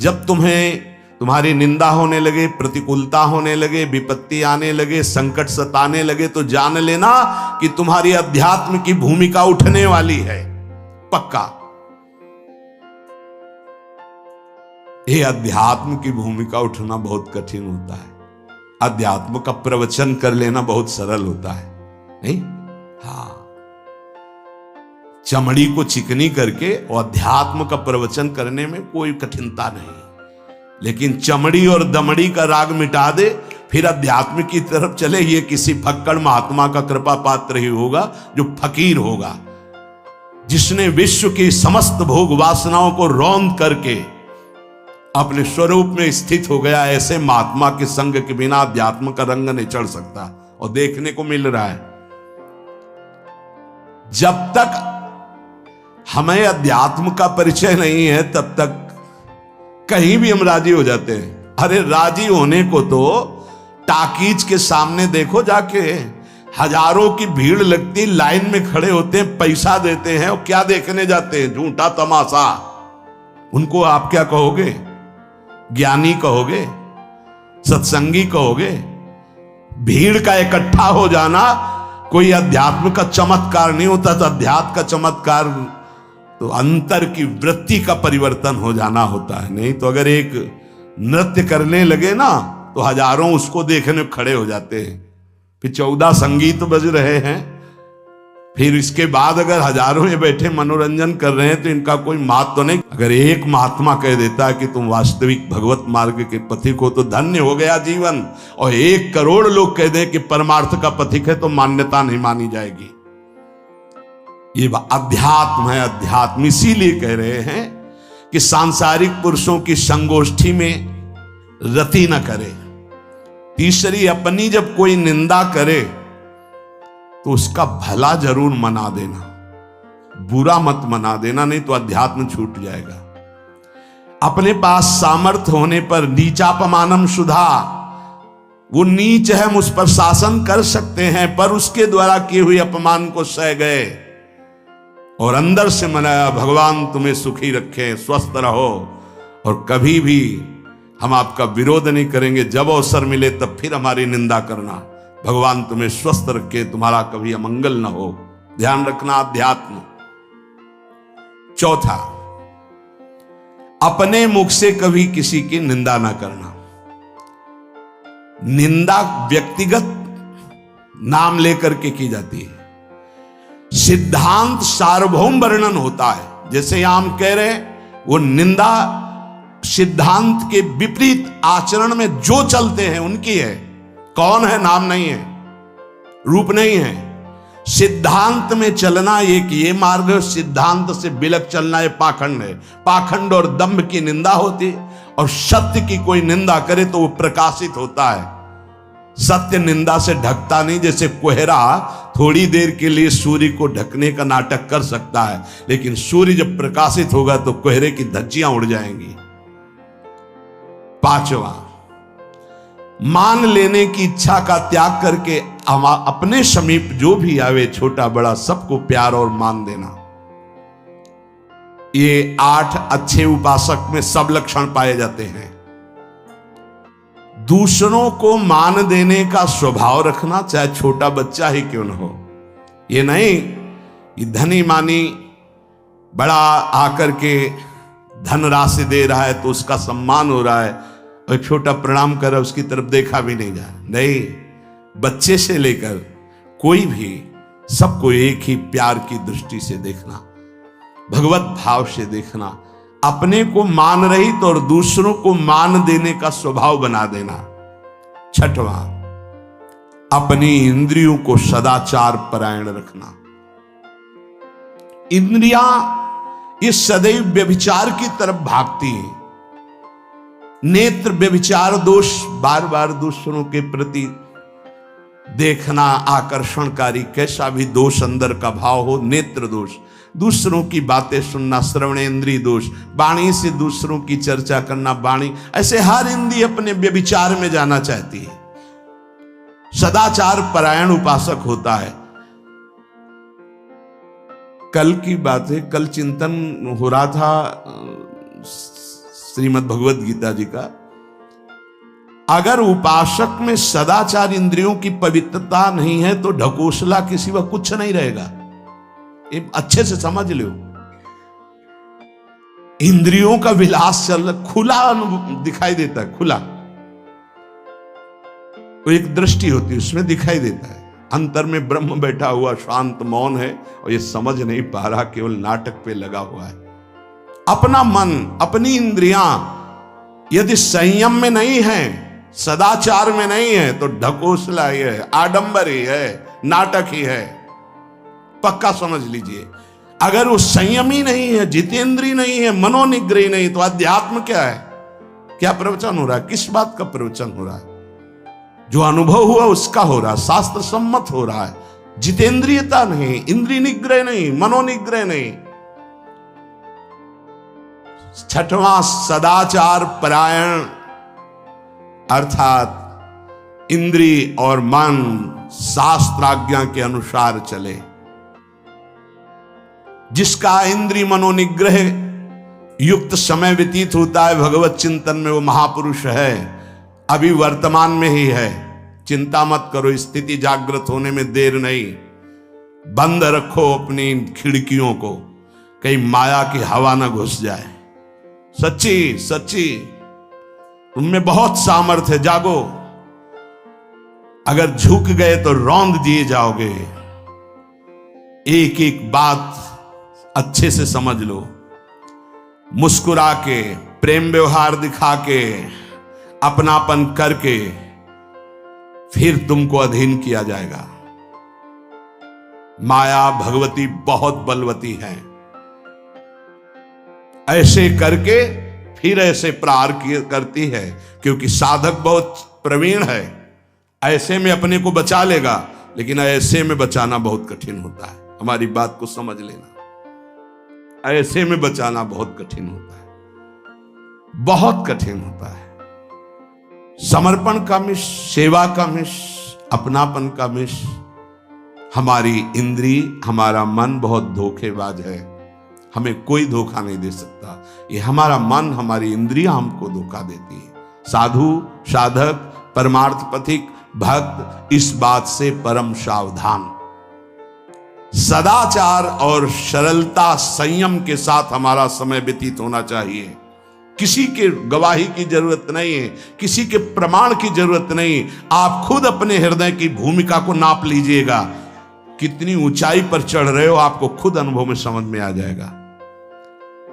जब तुम्हारी निंदा होने लगे, प्रतिकूलता होने लगे, विपत्ति आने लगे, संकट सताने लगे, तो जान लेना कि तुम्हारी अध्यात्म की भूमिका उठने वाली है, पक्का। ये अध्यात्म की भूमिका उठना बहुत कठिन होता है। अध्यात्म का प्रवचन कर लेना बहुत सरल होता है, नहीं? हाँ, चमड़ी को चिकनी करके और अध्यात्म का प्रवचन करने में कोई कठिनता नहीं, लेकिन चमड़ी और दमड़ी का राग मिटा दे, फिर अध्यात्म की तरफ चले, ये किसी फक्कड़ महात्मा का कृपा पात्र ही होगा जो फकीर होगा, जिसने विश्व की समस्त भोग वासनाओं को रौंद करके अपने स्वरूप में स्थित हो गया। ऐसे महात्मा के संग के बिना अध्यात्म का रंग नहीं चढ़ सकता, और देखने को मिल रहा है। जब तक हमें अध्यात्म का परिचय नहीं है, तब तक कहीं भी हम राजी हो जाते हैं। अरे राजी होने को तो टाकीज के सामने देखो जाके, हजारों की भीड़ लगती, लाइन में खड़े होते हैं, पैसा देते हैं, और क्या देखने जाते हैं? झूठा तमाशा। उनको आप क्या कहोगे? ज्ञानी कहोगे? सत्संगी कहोगे? भीड़ का इकट्ठा हो जाना कोई अध्यात्म का चमत्कार नहीं होता। तो अध्यात्म का चमत्कार तो अंतर की वृत्ति का परिवर्तन हो जाना होता है। नहीं तो अगर एक नृत्य करने लगे ना, तो हजारों उसको देखने खड़े हो जाते हैं। फिर 14 संगीत बज रहे हैं, फिर इसके बाद अगर हजारों में बैठे मनोरंजन कर रहे हैं, तो इनका कोई महत्व तो नहीं। अगर एक महात्मा कह देता है कि तुम वास्तविक भगवत मार्ग के पथिक हो, तो धन्य हो गया जीवन। और 1 करोड़ लोग कह दें कि परमार्थ का पथिक है, तो मान्यता नहीं मानी जाएगी। ये अध्यात्म है, अध्यात्म। इसीलिए कह रहे हैं कि सांसारिक पुरुषों की संगोष्ठी में रति न करे। तीसरी, अपनी जब कोई निंदा करे तो उसका भला जरूर मना देना, बुरा मत मना देना, नहीं तो अध्यात्म छूट जाएगा। अपने पास सामर्थ्य होने पर नीचापमानम सुधा, वो नीच है, हम उस पर शासन कर सकते हैं, पर उसके द्वारा किए हुए अपमान को सह गए और अंदर से मनाया, भगवान तुम्हें सुखी रखे, स्वस्थ रहो, और कभी भी हम आपका विरोध नहीं करेंगे। जब अवसर मिले तब फिर हमारी निंदा करना, भगवान तुम्हें स्वस्थ रखे, तुम्हारा कभी अमंगल न हो। ध्यान रखना, अध्यात्म। चौथा, अपने मुख से कभी किसी की निंदा ना करना। निंदा व्यक्तिगत नाम लेकर के की जाती है, सिद्धांत सार्वभौम वर्णन होता है। जैसे यहां हम कह रहे हैं, वो निंदा सिद्धांत के विपरीत आचरण में जो चलते हैं उनकी है। कौन है? नाम नहीं है, रूप नहीं है। सिद्धांत में चलना एक ये मार्ग, सिद्धांत से बिलक चलना ये पाखंड है। पाखंड और दंभ की निंदा होती, और सत्य की कोई निंदा करे तो वो प्रकाशित होता है। सत्य निंदा से ढकता नहीं। जैसे कोहरा थोड़ी देर के लिए सूर्य को ढकने का नाटक कर सकता है, लेकिन सूर्य जब प्रकाशित होगा तो कोहरे की धज्जियां उड़ जाएंगी। 5वां, मान लेने की इच्छा का त्याग करके अपने समीप जो भी आवे, छोटा बड़ा सबको प्यार और मान देना। ये 8 अच्छे उपासक में सब लक्षण पाए जाते हैं। दूसरों को मान देने का स्वभाव रखना, चाहे छोटा बच्चा ही क्यों न हो। ये नहीं कि धनी मानी बड़ा आकर के धन राशि दे रहा है तो उसका सम्मान हो रहा है, और छोटा प्रणाम कर रहा है, उसकी तरफ देखा भी नहीं जा रहा। नहीं, बच्चे से लेकर कोई भी, सबको एक ही प्यार की दृष्टि से देखना, भगवत भाव से देखना। अपने को मान रहित और दूसरों को मान देने का स्वभाव बना देना। 6वां, अपनी इंद्रियों को सदाचार परायण रखना। इंद्रियां ये सदैव व्यभिचार की तरफ भागती हैं। नेत्र व्यभिचार दोष, बार बार दूसरों के प्रति देखना आकर्षणकारी, कैसा भी दोष अंदर का भाव हो, नेत्र दोष। दूसरों की बातें सुनना, श्रवणेंद्रिय दोष। वाणी से दूसरों की चर्चा करना, वाणी, ऐसे हर इंद्रिय अपने व्यभिचार में जाना चाहती है। सदाचार परायण उपासक होता है। कल की बात है, कल चिंतन हो रहा था श्रीमद् भगवत गीता जी का, अगर उपासक में सदाचार इंद्रियों की पवित्रता नहीं है तो ढकोसला के सिवा कुछ नहीं रहेगा। ये अच्छे से समझ लो। इंद्रियों का विलास चल खुला दिखाई देता है, खुला वो एक दृष्टि होती है, उसमें दिखाई देता है। अंतर में ब्रह्म बैठा हुआ शांत मौन है और ये समझ नहीं पा रहा, केवल नाटक पे लगा हुआ है। अपना मन, अपनी इंद्रियां यदि संयम में नहीं है, सदाचार में नहीं है, तो ढकोसला ही है, आडंबर ही है, नाटक ही है। पक्का समझ लीजिए। अगर वो संयमी नहीं है, जितेंद्रीय नहीं है, मनोनिग्रही नहीं, तो अध्यात्म क्या है? क्या प्रवचन हो रहा है? किस बात का प्रवचन हो रहा है? जो अनुभव हुआ उसका हो रहा है, शास्त्र सम्मत हो रहा है। जितेंद्रियता नहीं, इंद्रिय निग्रह नहीं, मनोनिग्रह नहीं। छठवां सदाचार परायण, अर्थात इंद्रिय और मन शास्त्राज्ञा के अनुसार चले। जिसका इंद्रिय मनोनिग्रह युक्त समय व्यतीत होता है भगवत चिंतन में, वो महापुरुष है। अभी वर्तमान में ही है, चिंता मत करो, स्थिति जागृत होने में देर नहीं। बंद रखो अपनी खिड़कियों को, कहीं माया की हवा ना घुस जाए। सच्ची सच्ची तुममें बहुत सामर्थ्य है, जागो। अगर झुक गए तो रौंद दिए जाओगे। एक एक बात अच्छे से समझ लो। मुस्कुरा के, प्रेम व्यवहार दिखा के, अपनापन करके फिर तुमको अधीन किया जाएगा। माया भगवती बहुत बलवती है। ऐसे करके फिर ऐसे प्रहार करती है, क्योंकि साधक बहुत प्रवीण है। ऐसे में अपने को बचा लेगा, लेकिन ऐसे में बचाना बहुत कठिन होता है। हमारी बात को समझ लेना, ऐसे में बचाना बहुत कठिन होता है, बहुत कठिन होता है। समर्पण का मिश, सेवा का मिश, अपनापन का मिश। हमारी इंद्रिय, हमारा मन बहुत धोखेबाज है। हमें कोई धोखा नहीं दे सकता। ये हमारा मन, हमारी इंद्रियां हमको धोखा देती है। साधु, साधक, परमार्थ पथिक, भक्त इस बात से परम सावधान। सदाचार और सरलता, संयम के साथ हमारा समय व्यतीत होना चाहिए। किसी के गवाही की जरूरत नहीं है, किसी के प्रमाण की जरूरत नहीं। आप खुद अपने हृदय की भूमिका को नाप लीजिएगा। कितनी ऊंचाई पर चढ़ रहे हो, आपको खुद अनुभव में समझ में आ जाएगा।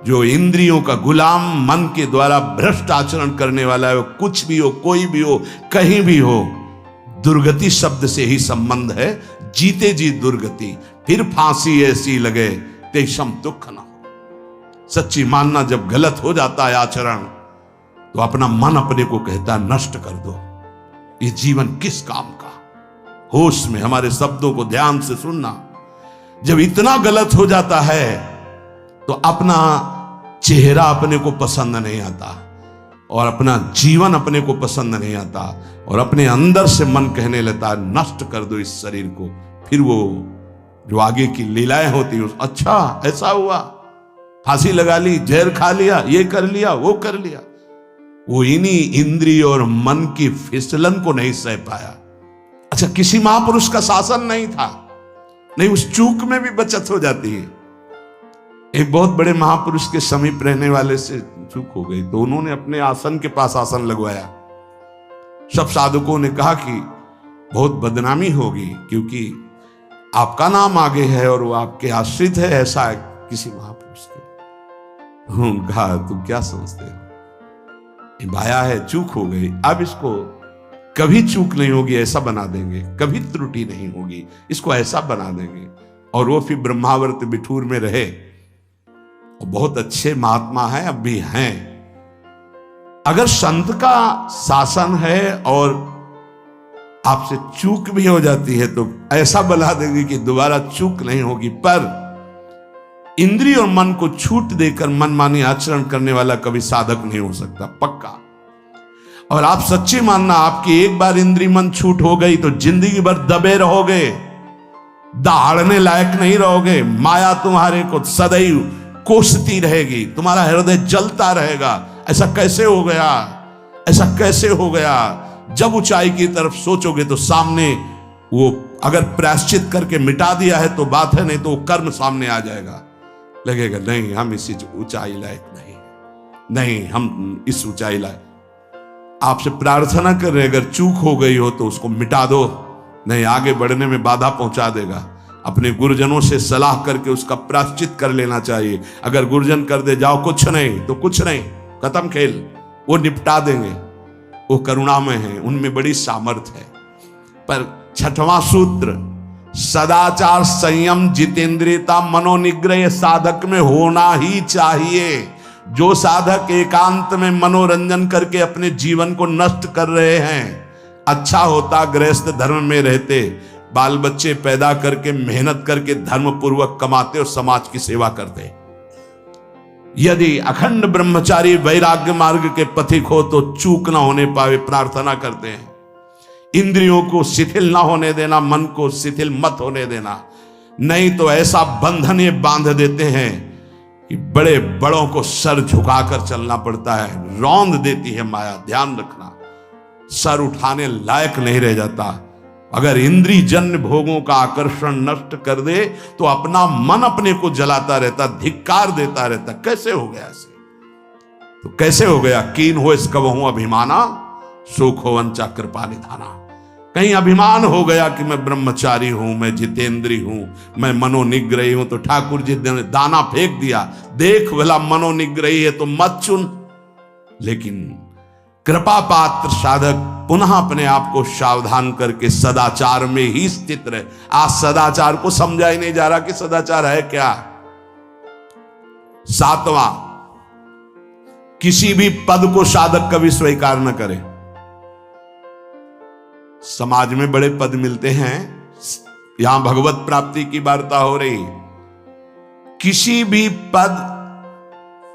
जो इंद्रियों का गुलाम, मन के द्वारा भ्रष्ट आचरण करने वाला है, वो कुछ भी हो, कोई भी हो, कहीं भी हो, दुर्गति शब्द से ही संबंध है। जीते जी दुर्गति, फिर फांसी ऐसी लगे तेषम दुख न हो। सच्ची मानना, जब गलत हो जाता है आचरण, तो अपना मन अपने को कहता है नष्ट कर दो, ये जीवन किस काम का। होश में हमारे शब्दों को ध्यान से सुनना। जब इतना गलत हो जाता है तो अपना चेहरा अपने को पसंद नहीं आता, और अपना जीवन अपने को पसंद नहीं आता, और अपने अंदर से मन कहने लगता है नष्ट कर दो इस शरीर को। फिर वो जो आगे की लीलाएं होती है, अच्छा ऐसा हुआ, फांसी लगा ली, जहर खा लिया, ये कर लिया, वो कर लिया। वो इन्हीं इंद्रिय और मन की फिसलन को नहीं सह पाया। अच्छा, किसी महापुरुष का शासन नहीं था, नहीं, उस चूक में भी बचत हो जाती है। एक बहुत बड़े महापुरुष के समीप रहने वाले से चूक हो गई, तो उन्होंने अपने आसन के पास आसन लगवाया। सब साधुकों ने कहा कि बहुत बदनामी होगी, क्योंकि आपका नाम आगे है और वो आपके आश्रित है, ऐसा है किसी महापुरुष के। उन्होंने कहा तुम क्या समझते हो, ये भाया है, चूक हो गई, अब इसको कभी चूक नहीं होगी ऐसा बना देंगे, कभी त्रुटि नहीं होगी, इसको ऐसा बना देंगे। और वो फिर ब्रह्मावर्त बिठूर में रहे। बहुत अच्छे महात्मा हैं, अब भी हैं। अगर संत का शासन है और आपसे चूक भी हो जाती है तो ऐसा बना देंगे कि दोबारा चूक नहीं होगी। पर इंद्रिय और मन को छूट देकर मनमानी आचरण करने वाला कभी साधक नहीं हो सकता, पक्का। और आप सच्ची मानना, आपकी एक बार इंद्रिय मन छूट हो गई तो जिंदगी भर दबे रहोगे, दहाड़ने लायक नहीं रहोगे। माया तुम्हारे को सदैव कोसती रहेगी, तुम्हारा हृदय जलता रहेगा। ऐसा कैसे हो गया, ऐसा कैसे हो गया। जब ऊंचाई की तरफ सोचोगे तो सामने वो अगर प्रायश्चित करके मिटा दिया है तो बात है, नहीं तो वो कर्म सामने आ जाएगा। लगेगा नहीं हम इसी ऊंचाई लायक नहीं, हम इस ऊंचाई लायक। आपसे प्रार्थना कर रहे, अगर चूक हो गई हो तो उसको मिटा दो, नहीं आगे बढ़ने में बाधा पहुंचा देगा। अपने गुरुजनों से सलाह करके उसका प्रायश्चित कर लेना चाहिए। अगर गुरुजन कर दे जाओ कुछ नहीं तो कुछ नहीं, खत्म खेल, वो निपटा देंगे। वो करुणामय है, उनमें बड़ी सामर्थ्य है। पर छठवां सूत्र, सदाचार, संयम, जितेंद्रियता, मनोनिग्रह साधक में होना ही चाहिए। जो साधक एकांत में मनोरंजन करके अपने जीवन को नष्ट कर रहे हैं, अच्छा होता गृहस्थ धर्म में रहते, बाल बच्चे पैदा करके मेहनत करके धर्म पूर्वक कमाते और समाज की सेवा करते। यदि अखंड ब्रह्मचारी वैराग्य मार्ग के पथिक हो तो चूक ना होने पावे प्रार्थना करते हैं। इंद्रियों को शिथिल ना होने देना, मन को शिथिल मत होने देना, नहीं तो ऐसा बंधन ये बांध देते हैं कि बड़े बड़ों को सर झुकाकर चलना पड़ता है। रौंद देती है माया, ध्यान रखना, सर उठाने लायक नहीं रह जाता। अगर इंद्रिय जन्य भोगों का आकर्षण नष्ट कर दे तो अपना मन अपने को जलाता रहता, धिक्कार देता रहता। कैसे हो गया ऐसे? तो कैसे हो गया? कीन हो इस कबहू अभिमाना, सुख हो वंचा कृपा निधाना। कहीं अभिमान हो गया कि मैं ब्रह्मचारी हूं, मैं जितेंद्री हूं, मैं मनोनिग्रही हूं, तो ठाकुर जी ने दाना फेंक दिया, देख भला मनोनिग्रही है तो मत चुन। लेकिन कृपा पात्र साधक पुनः अपने आप को सावधान करके सदाचार में ही स्थित रहे। आज सदाचार को समझा ही नहीं जा रहा कि सदाचार है क्या। सातवां, किसी भी पद को साधक कभी स्वीकार न करे। समाज में बड़े पद मिलते हैं, यहां भगवत प्राप्ति की वार्ता हो रही। किसी भी पद,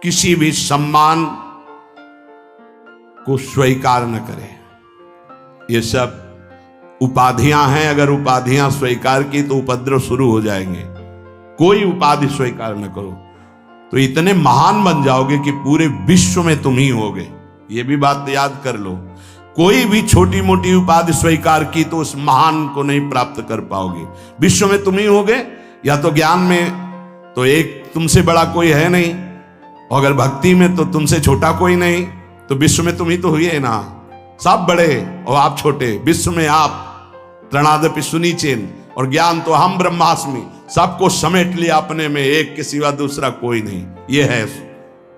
किसी भी सम्मान को स्वीकार न करें। ये सब उपाधियां हैं, अगर उपाधियां स्वीकार की तो उपद्रव शुरू हो जाएंगे। कोई उपाधि स्वीकार न करो तो इतने महान बन जाओगे कि पूरे विश्व में तुम ही होगे। ये भी बात याद कर लो। कोई भी छोटी मोटी उपाधि स्वीकार की तो उस महान को नहीं प्राप्त कर पाओगे। विश्व में तुम ही होगे, या तो ज्ञान में तो एक तुमसे बड़ा कोई है नहीं, और अगर भक्ति में तो तुमसे छोटा कोई नहीं, तो विश्व में तुम ही तो हुए ना। सब बड़े और आप छोटे, विश्व में आप त्रणादपि सुनीचेन, और ज्ञान तो हम ब्रह्मास्मि, सबको समेट लिया अपने में, एक के सिवा दूसरा कोई नहीं।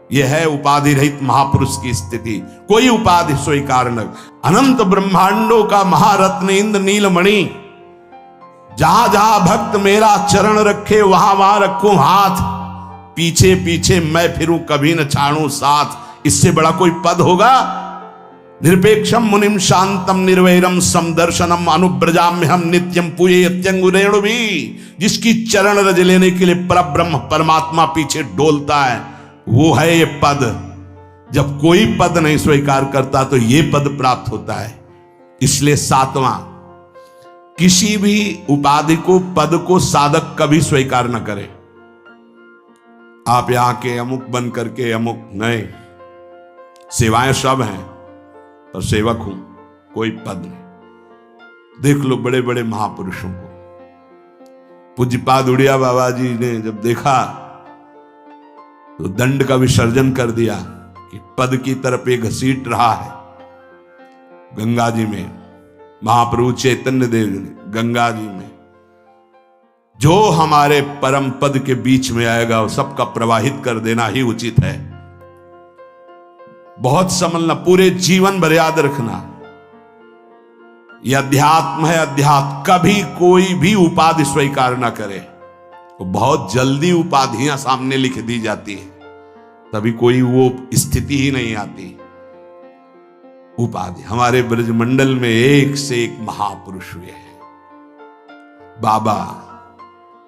यह है उपाधि रहित महापुरुष की स्थिति। कोई उपाधि स्वीकार न। अनंत ब्रह्मांडों का महारत्न इंद्र नीलमणि, जहां जहां भक्त मेरा चरण रखे वहां वहां रखूं हाथ, पीछे पीछे मैं फिरूं कभी न छाड़ूं साथ। इससे बड़ा कोई पद होगा? निरपेक्षम मुनिम शांतम निर्वैरम समदर्शनम अनुब्रजाम्य हम नित्यम पूये यत्यंगुरेणु भी। जिसकी चरण रज लेने के लिए परब्रह्म परमात्मा पीछे डोलता है, वो है ये पद। जब कोई पद नहीं स्वीकार करता तो ये पद प्राप्त होता है। इसलिए सातवां, किसी भी उपाधि को, पद को साधक कभी स्वीकार न करे। आप यहां के अमुक बन करके अमुक नहीं, सेवाएं सब हैं पर सेवक हूं, कोई पद नहीं। देख लो बड़े बड़े महापुरुषों को। पूज्यपाद उड़िया बाबा जी ने जब देखा तो दंड का विसर्जन कर दिया कि पद की तरफ एक घसीट रहा है। गंगा जी में महाप्रभु चैतन्य देव ने गंगा जी में जो हमारे परम पद के बीच में आएगा वो सबका प्रवाहित कर देना ही उचित है। बहुत समझना, पूरे जीवन भर याद रखना, यह अध्यात्म है। अध्यात्म कभी कोई भी उपाधि स्वीकार ना करे। तो बहुत जल्दी उपाधियां सामने लिख दी जाती है, तभी कोई वो स्थिति ही नहीं आती। उपाधि हमारे ब्रजमंडल में एक से एक महापुरुष हुए हैं। बाबा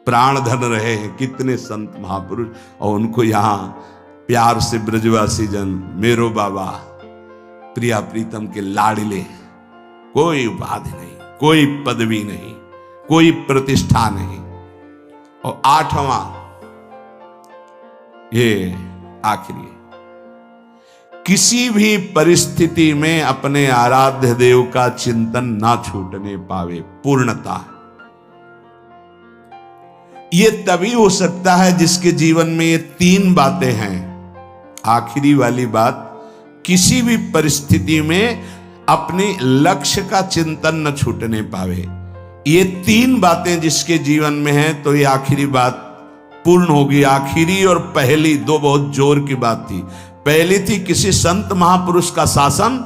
प्राण धन रहे हैं, कितने संत महापुरुष, और उनको यहां प्यार से ब्रजवासी जन मेरो बाबा प्रिया प्रीतम के लाडले। कोई उपाधि नहीं, कोई पदवी नहीं, कोई प्रतिष्ठा नहीं। और आठवां, ये आखिरी, किसी भी परिस्थिति में अपने आराध्य देव का चिंतन ना छूटने पावे, पूर्णता। ये तभी हो सकता है जिसके जीवन में ये तीन बातें हैं। आखिरी वाली बात, किसी भी परिस्थिति में अपने लक्ष्य का चिंतन न छूटने पावे। ये तीन बातें जिसके जीवन में हैं तो ये आखिरी बात पूर्ण होगी। आखिरी और पहली दो बहुत जोर की बात थी। पहली थी किसी संत महापुरुष का शासन,